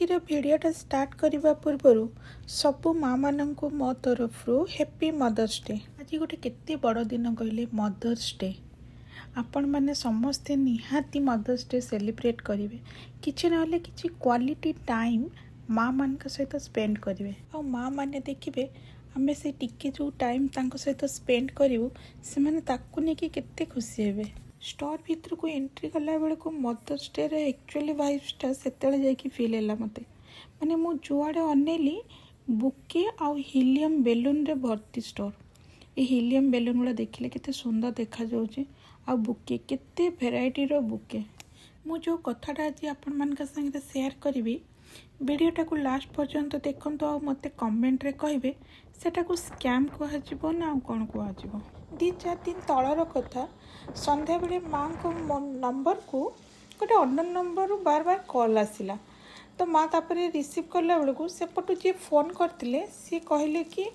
आजिर भिडियोटा start करने पूर्व सबू माँ मानू मो तरफ हैप्पी मदर्स डे। आज गोटे केते बड़ दिन कहले मदर्स डे। आपण मैंने समस्ते निहाती मदर्स डे सेलिब्रेट करेंगे। किसी ना कि क्वालिटी टाइम माँ मान सहित स्पेंड करेंगे। आ माँ मैंने देखिए आम से टिके जो टाइम सहित स्पेंड करूँ से नहीं केते खुशी हे। स्टोर भितर को एंट्री कला बेल को मदर्स डे एक्चुअली वाइब्सटा से जाकि फिल है मत माने मु जुआड़े अनेली बुके आउ हीलियम बेलून रे भर्ती स्टोर। ये हीलियम बेलून गुड़ा देखिले केते सुंदर देखा जाउचे। आ बुके केते भेराइटी रो बुके। मु जो कथाटा आज आपण मान संगे शेयर करी वीडियोटा को लास्ट पर्यंत देखंतु आ मते कमेंट रे कहबे सेटा को स्कैम कहजिबो ना कौन कहजिबो। 2-4 दिन तलर कथा संध्या बेले माँ को नंबर को गोटे अननोन नंबर बार बार कॉल आसिला। तो माँ तापर रिसीव कला बेलू सेपटू जी फोन करते सी कहले कि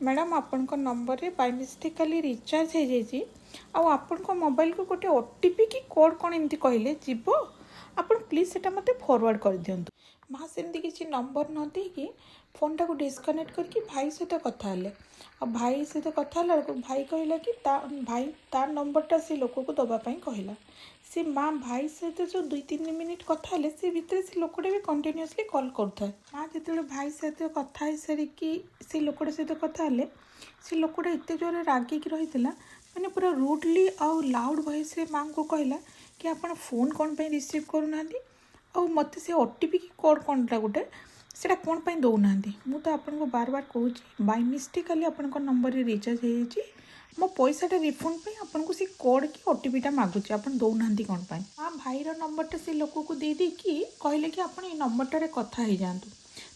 मैडम आपण नंबर रे बाय मिस्टेकली रिचार्ज हो जाइए आपण मोबाइल को गोटे ओटीपी कि कोड कौन एमती कहले जीव आप प्लीज से मत फॉरवर्ड कर दिंतु। माँ सेमती किसी नंबर न देकी फोनटा को डिस्कनेक्ट करके भाई सहित कथा हेले। आ भाई सहित कथा बेलू भाई कहला कि भाई तार नंबरटा से लोक को दवापाई कहला। से माँ भाई सहित जो 2-3 मिनिट कथा हेले से भितर से लोकटा भी कंटिन्यूअसली कॉल करता है। माँ जो भाई सहित कथा हो सारिकी से लोकटा सहित कथा हेले से लोकटा एत जोर रागिक रही मैंने पूरा रूडली आउ लाउड वॉइस रे माँ को कहला कि आप फोन कौन पे रिसीव करूना और मत से ओटीपी की कोड कौनटा गोटे से कौन पे दौना मु तो आपको बार बार कहूँ बाय मिस्टेकली आप नंबर रिचार्ज हो मो पैसाटा रिफंड पे आपको सी कोड कि ओटीपीटा मागुचे आप दौना कौन पाई। हाँ भाईर नंबरटा से लोक को दे देकी कहले कि आप नंबरटारे कथा हो जातु।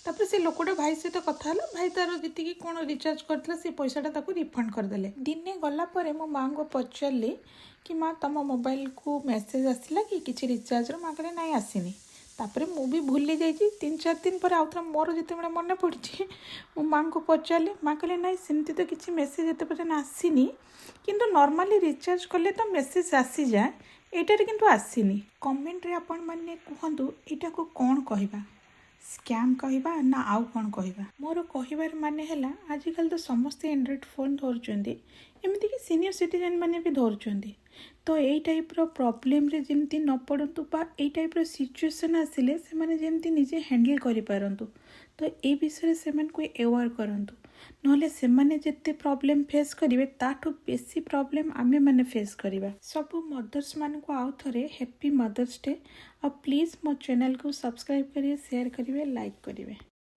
तापर से लोकटा भाई सहित कथा है भाई तार जी कौन रिचार्ज करता से पैसाटा रिफंड करदे। दिने गलापर मो माँ को पचारि कि माँ तुम मोबाइल को मेसेज आसला कि किसी रिचार्ज माँ कहले ना आसनी। तापर मु भी भूली जाइए 3-4 दिन पर आउे मोर जिते मन पड़ी मो माँ को पचारि माँ कहले ना सेमती तो किसी मेसेज एत पर्यटन आसनी किंतु नॉर्मली रिचार्ज कले तो मेसेज आसी जाए एटार किंतु आसनी। कमेंट रे आपण माने कहतु एटा को कौन कहबा स्कैम कहबा ना आउ कौन कहबा। मोर कहबार माने हैला आजिकल तो समस्ते एंड्रॉइड फोन धरुचंदी एमती कि सीनियर सिटीजन माने भी धरुचंदी। तो यही टाइप रो प्रॉब्लम रे जेमती न पड़तु बा एई टाइप रो सिचुएशन आसिले से माने जेमती निजे हैंडल करि पारंतु। तो ए विषय से मन को अवेयर करंतु नहले से माने जेते प्रॉब्लम फेस करिवे ताठू बेसी प्रॉब्लम आमे माने फेस करिवा। सब मदर्स मान को आउ थरे हैप्पी मदर्स डे। और प्लीज मो चैनल को सब्सक्राइब करिए शेयर करिए लाइक करिए।